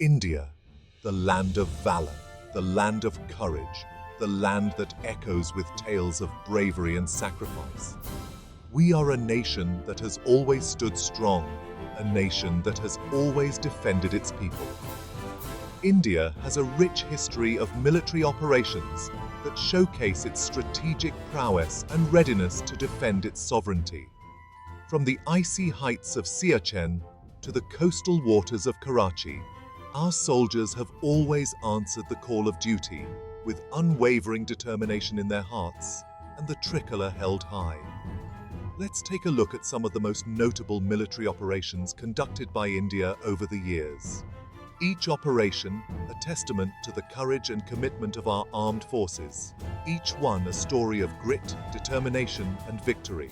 India, the land of valor, the land of courage, the land that echoes with tales of bravery and sacrifice. We are a nation that has always stood strong, a nation that has always defended its people. India has a rich history of military operations that showcase its strategic prowess and readiness to defend its sovereignty. From the icy heights of Siachen to the coastal waters of Karachi, our soldiers have always answered the call of duty with unwavering determination in their hearts and the tricolour held high. Let's take a look at some of the most notable military operations conducted by India over the years. Each operation a testament to the courage and commitment of our armed forces, each one a story of grit, determination, and victory.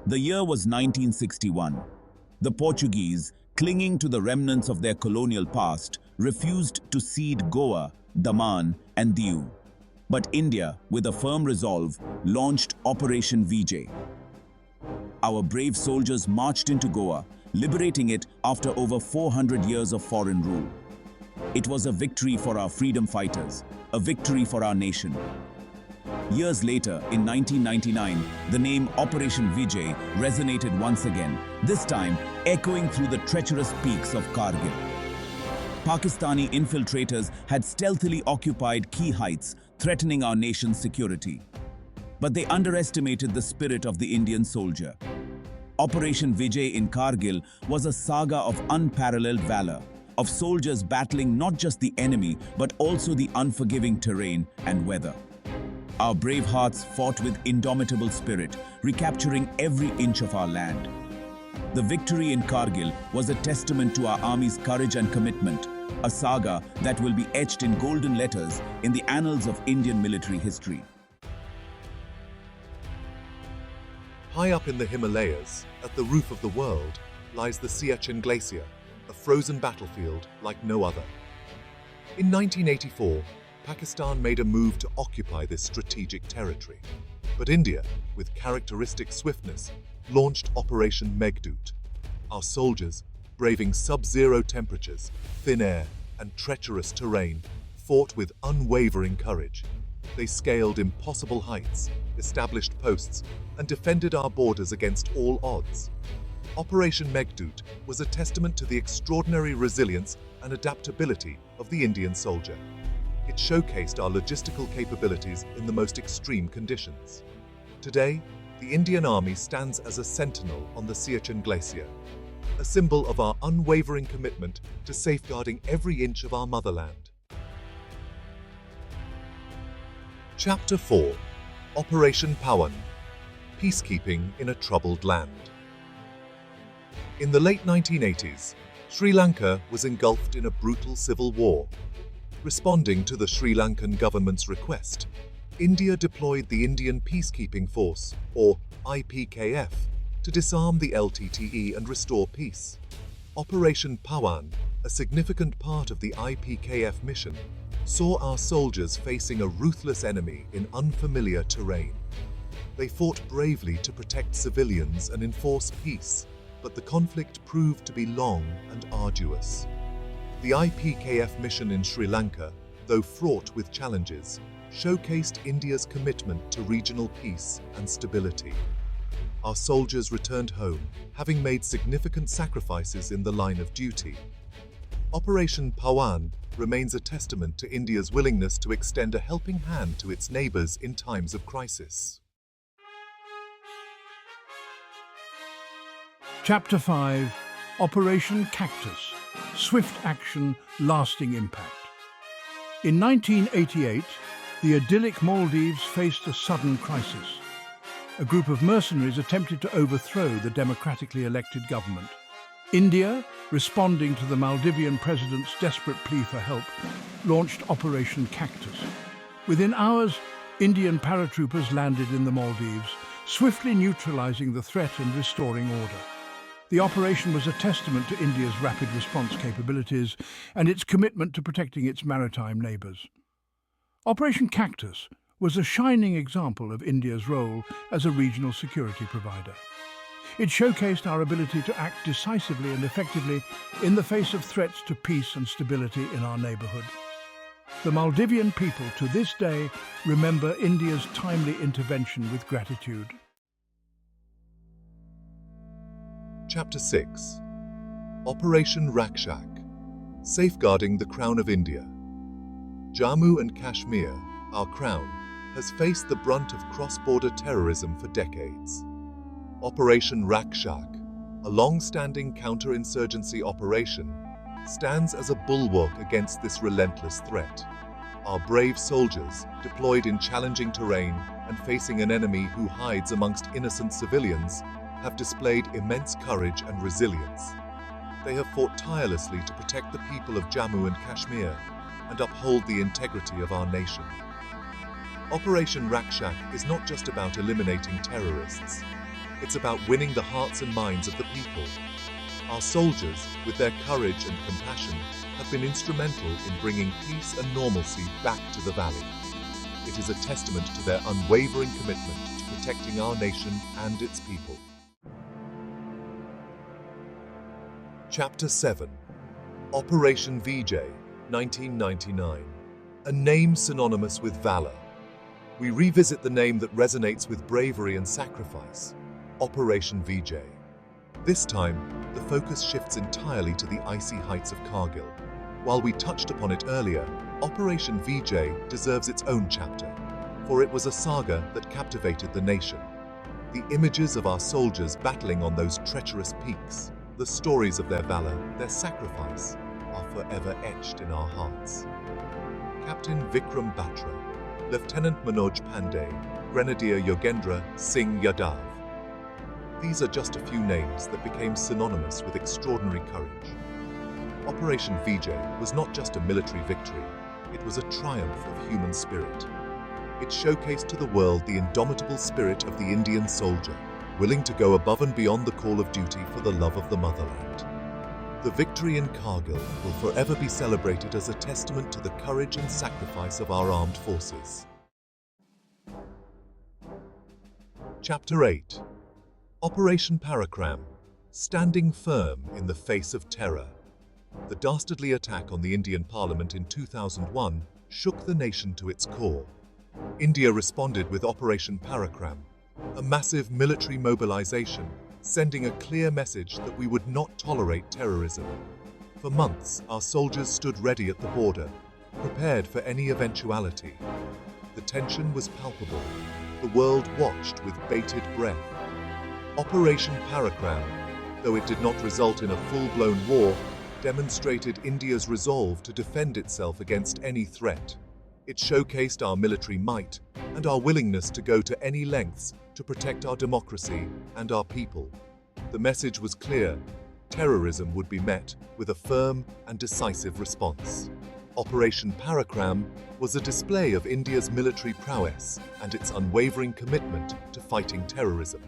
The year was 1961. The Portuguese, clinging to the remnants of their colonial past, refused to cede Goa, Daman, and Diu. But India, with a firm resolve, launched Operation Vijay. Our brave soldiers marched into Goa, liberating it after over 400 years of foreign rule. It was a victory for our freedom fighters, a victory for our nation. Years later, in 1999, the name Operation Vijay resonated once again, this time echoing through the treacherous peaks of Kargil. Pakistani infiltrators had stealthily occupied key heights, threatening our nation's security. But they underestimated the spirit of the Indian soldier. Operation Vijay in Kargil was a saga of unparalleled valor, of soldiers battling not just the enemy, but also the unforgiving terrain and weather. Our brave hearts fought with indomitable spirit, recapturing every inch of our land. The victory in Kargil was a testament to our army's courage and commitment, a saga that will be etched in golden letters in the annals of Indian military history. High up in the Himalayas, at the roof of the world, lies the Siachen Glacier, a frozen battlefield like no other. In 1984, Pakistan made a move to occupy this strategic territory. But India, with characteristic swiftness, launched Operation Meghdoot. Our soldiers, braving sub-zero temperatures, thin air, and treacherous terrain, fought with unwavering courage. They scaled impossible heights, established posts, and defended our borders against all odds. Operation Meghdoot was a testament to the extraordinary resilience and adaptability of the Indian soldier. It showcased our logistical capabilities in the most extreme conditions. Today, the Indian Army stands as a sentinel on the Siachen Glacier, a symbol of our unwavering commitment to safeguarding every inch of our motherland. Chapter 4: Operation Pawan: Peacekeeping in a Troubled Land. In the late 1980s, Sri Lanka was engulfed in a brutal civil war. Responding to the Sri Lankan government's request, India deployed the Indian Peacekeeping Force, or IPKF, to disarm the LTTE and restore peace. Operation Pawan, a significant part of the IPKF mission, saw our soldiers facing a ruthless enemy in unfamiliar terrain. They fought bravely to protect civilians and enforce peace, but the conflict proved to be long and arduous. The IPKF mission in Sri Lanka, though fraught with challenges, showcased India's commitment to regional peace and stability. Our soldiers returned home, having made significant sacrifices in the line of duty. Operation Pawan remains a testament to India's willingness to extend a helping hand to its neighbors in times of crisis. Chapter 5: Operation Cactus: Swift Action, Lasting Impact. In 1988, the idyllic Maldives faced a sudden crisis. A group of mercenaries attempted to overthrow the democratically elected government. India, responding to the Maldivian president's desperate plea for help, launched Operation Cactus. Within hours, Indian paratroopers landed in the Maldives, swiftly neutralizing the threat and restoring order. The operation was a testament to India's rapid response capabilities and its commitment to protecting its maritime neighbours. Operation Cactus was a shining example of India's role as a regional security provider. It showcased our ability to act decisively and effectively in the face of threats to peace and stability in our neighborhood. The Maldivian people to this day remember India's timely intervention with gratitude. Chapter 6. Operation Rakshak. Safeguarding the Crown of India. Jammu and Kashmir, our crown, has faced the brunt of cross-border terrorism for decades. Operation Rakshak, a long-standing counter-insurgency operation, stands as a bulwark against this relentless threat. Our brave soldiers, deployed in challenging terrain and facing an enemy who hides amongst innocent civilians, have displayed immense courage and resilience. They have fought tirelessly to protect the people of Jammu and Kashmir and uphold the integrity of our nation. Operation Rakshak is not just about eliminating terrorists. It's about winning the hearts and minds of the people. Our soldiers, with their courage and compassion, have been instrumental in bringing peace and normalcy back to the valley. It is a testament to their unwavering commitment to protecting our nation and its people. Chapter 7. Operation Vijay, 1999. A name synonymous with valor. We revisit the name that resonates with bravery and sacrifice. Operation Vijay. This time, the focus shifts entirely to the icy heights of Kargil. While we touched upon it earlier, Operation Vijay deserves its own chapter, for it was a saga that captivated the nation. The images of our soldiers battling on those treacherous peaks, the stories of their valor, their sacrifice, are forever etched in our hearts. Captain Vikram Batra, Lieutenant Manoj Pandey, Grenadier Yogendra Singh Yadav. These are just a few names that became synonymous with extraordinary courage. Operation Vijay was not just a military victory, it was a triumph of human spirit. It showcased to the world the indomitable spirit of the Indian soldier, willing to go above and beyond the call of duty for the love of the motherland. The victory in Kargil will forever be celebrated as a testament to the courage and sacrifice of our armed forces. Chapter 8. Operation Parakram, standing firm in the face of terror. The dastardly attack on the Indian Parliament in 2001 shook the nation to its core. India responded with Operation Parakram, a massive military mobilization, sending a clear message that we would not tolerate terrorism. For months, our soldiers stood ready at the border, prepared for any eventuality. The tension was palpable. The world watched with bated breath. Operation Parakram, though it did not result in a full-blown war, demonstrated India's resolve to defend itself against any threat. It showcased our military might and our willingness to go to any lengths to protect our democracy and our people. The message was clear: terrorism would be met with a firm and decisive response. Operation Parakram was a display of India's military prowess and its unwavering commitment to fighting terrorism.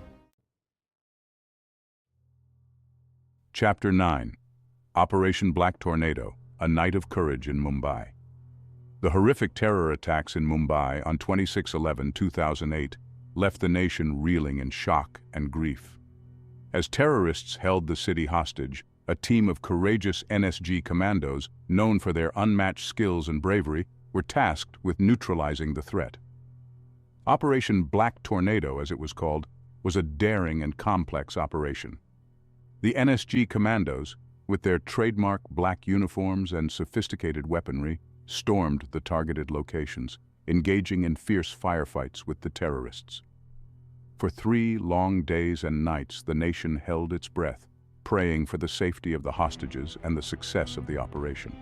Chapter 9. Operation Black Tornado, a Night of Courage in Mumbai. The horrific terror attacks in Mumbai on 26/11/2008 left the nation reeling in shock and grief. As terrorists held the city hostage, a team of courageous NSG commandos, known for their unmatched skills and bravery, were tasked with neutralizing the threat. Operation Black Tornado, as it was called, was a daring and complex operation. The NSG commandos, with their trademark black uniforms and sophisticated weaponry, stormed the targeted locations, engaging in fierce firefights with the terrorists. For 3 long days and nights, the nation held its breath, praying for the safety of the hostages and the success of the operation.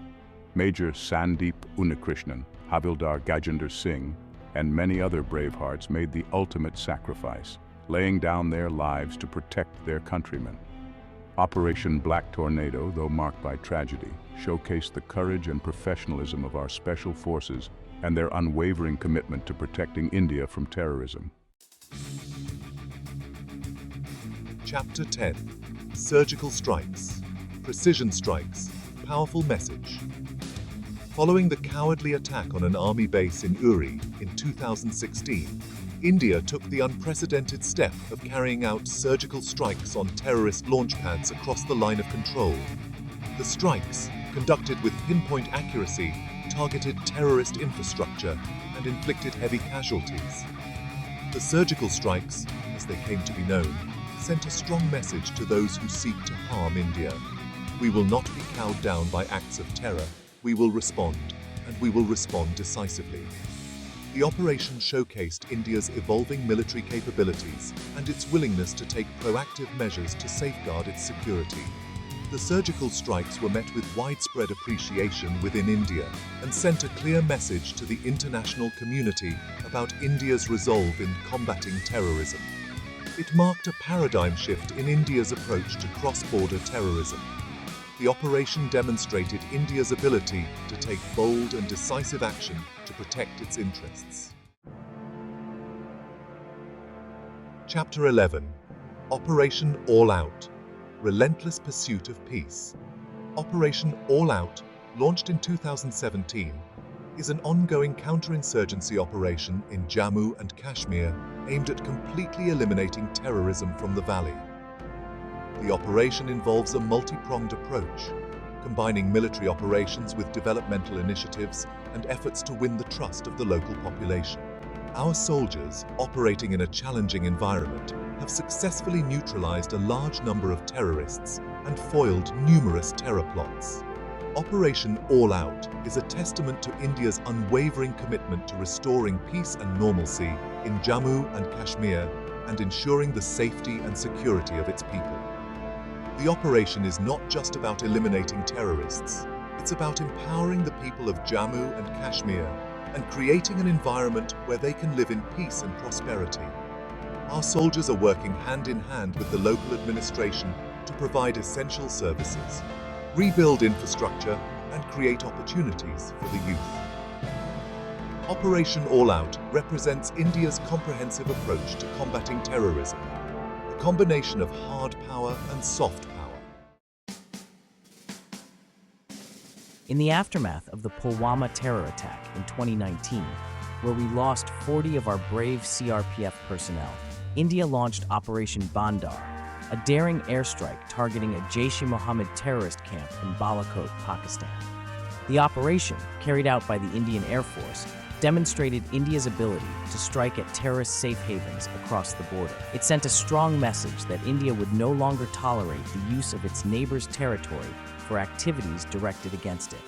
Major Sandeep Unnikrishnan, Havildar Gajendra Singh, and many other bravehearts made the ultimate sacrifice, laying down their lives to protect their countrymen. Operation Black Tornado, though marked by tragedy, showcased the courage and professionalism of our special forces and their unwavering commitment to protecting India from terrorism. Chapter 10. Surgical strikes. Precision strikes. Powerful message. Following the cowardly attack on an army base in Uri in 2016, India took the unprecedented step of carrying out surgical strikes on terrorist launch pads across the line of control. The strikes, conducted with pinpoint accuracy, targeted terrorist infrastructure and inflicted heavy casualties. The surgical strikes, as they came to be known, sent a strong message to those who seek to harm India. We will not be cowed down by acts of terror. We will respond, and we will respond decisively. The operation showcased India's evolving military capabilities and its willingness to take proactive measures to safeguard its security. The surgical strikes were met with widespread appreciation within India and sent a clear message to the international community about India's resolve in combating terrorism. It marked a paradigm shift in India's approach to cross-border terrorism. The operation demonstrated India's ability to take bold and decisive action to protect its interests. Chapter 11. Operation All Out. Relentless Pursuit of Peace. Operation All Out, launched in 2017, is an ongoing counterinsurgency operation in Jammu and Kashmir aimed at completely eliminating terrorism from the valley. The operation involves a multi-pronged approach, combining military operations with developmental initiatives and efforts to win the trust of the local population. Our soldiers, operating in a challenging environment, have successfully neutralized a large number of terrorists and foiled numerous terror plots. Operation All Out is a testament to India's unwavering commitment to restoring peace and normalcy in Jammu and Kashmir and ensuring the safety and security of its people. The operation is not just about eliminating terrorists, it's about empowering the people of Jammu and Kashmir and creating an environment where they can live in peace and prosperity. Our soldiers are working hand in hand with the local administration to provide essential services, rebuild infrastructure, and create opportunities for the youth. Operation All Out represents India's comprehensive approach to combating terrorism, a combination of hard power and soft power. In the aftermath of the Pulwama terror attack in 2019, where we lost 40 of our brave CRPF personnel, India launched Operation Bandar, a daring airstrike targeting a Jaish-e-Mohammed terrorist camp in Balakot, Pakistan. The operation, carried out by the Indian Air Force, demonstrated India's ability to strike at terrorist safe havens across the border. It sent a strong message that India would no longer tolerate the use of its neighbors' territory for activities directed against it.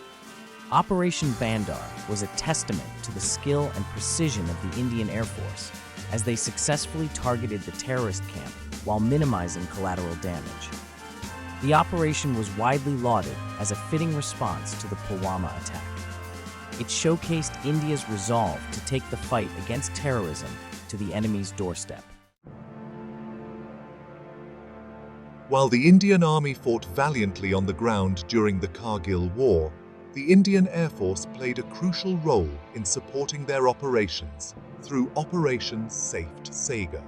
Operation Bandar was a testament to the skill and precision of the Indian Air Force, as they successfully targeted the terrorist camp while minimizing collateral damage. The operation was widely lauded as a fitting response to the Pulwama attack. It showcased India's resolve to take the fight against terrorism to the enemy's doorstep. While the Indian Army fought valiantly on the ground during the Kargil War, the Indian Air Force played a crucial role in supporting their operations through Operation Saga.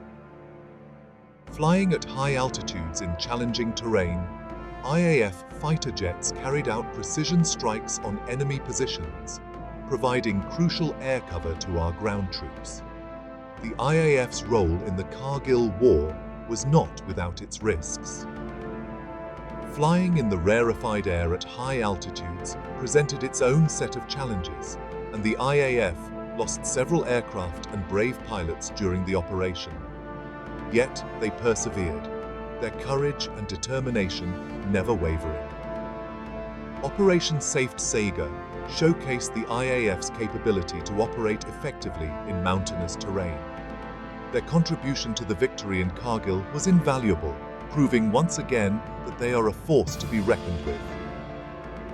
Flying at high altitudes in challenging terrain, IAF fighter jets carried out precision strikes on enemy positions, providing crucial air cover to our ground troops. The IAF's role in the Kargil War was not without its risks. Flying in the rarefied air at high altitudes presented its own set of challenges, and the IAF lost several aircraft and brave pilots during the operation. Yet they persevered, their courage and determination never wavering. Operation Saga showcased the IAF's capability to operate effectively in mountainous terrain. Their contribution to the victory in Kargil was invaluable, proving once again that they are a force to be reckoned with.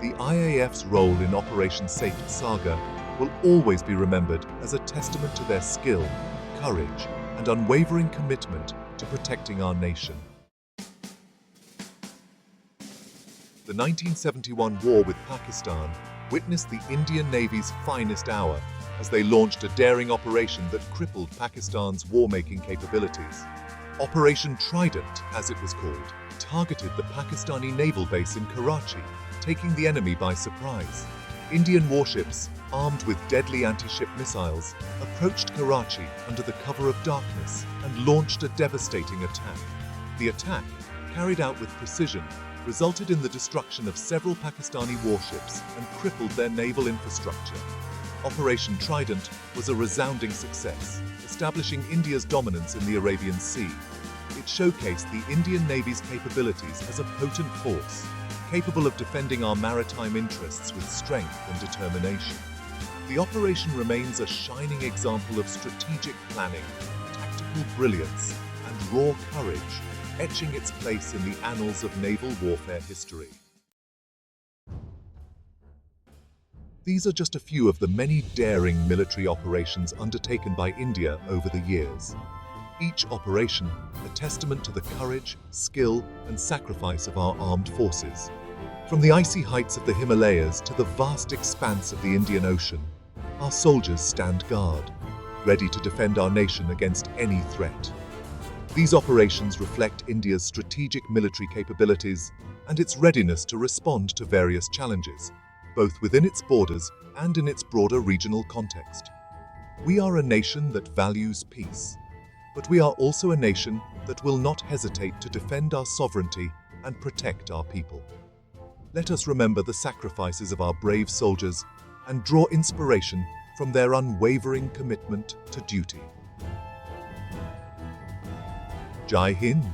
The IAF's role in Operation Saga will always be remembered as a testament to their skill, courage, and unwavering commitment to protecting our nation. The 1971 war with Pakistan witnessed the Indian Navy's finest hour as they launched a daring operation that crippled Pakistan's war-making capabilities. Operation Trident, as it was called, targeted the Pakistani naval base in Karachi, taking the enemy by surprise. Indian warships, armed with deadly anti-ship missiles, approached Karachi under the cover of darkness and launched a devastating attack. The attack, carried out with precision, resulted in the destruction of several Pakistani warships and crippled their naval infrastructure. Operation Trident was a resounding success, establishing India's dominance in the Arabian Sea. It showcased the Indian Navy's capabilities as a potent force, capable of defending our maritime interests with strength and determination. The operation remains a shining example of strategic planning, tactical brilliance, and raw courage, etching its place in the annals of naval warfare history. These are just a few of the many daring military operations undertaken by India over the years. Each operation a testament to the courage, skill, and sacrifice of our armed forces. From the icy heights of the Himalayas to the vast expanse of the Indian Ocean, our soldiers stand guard, ready to defend our nation against any threat. These operations reflect India's strategic military capabilities and its readiness to respond to various challenges, both within its borders and in its broader regional context. We are a nation that values peace, but we are also a nation that will not hesitate to defend our sovereignty and protect our people. Let us remember the sacrifices of our brave soldiers and draw inspiration from their unwavering commitment to duty. Jai Hind!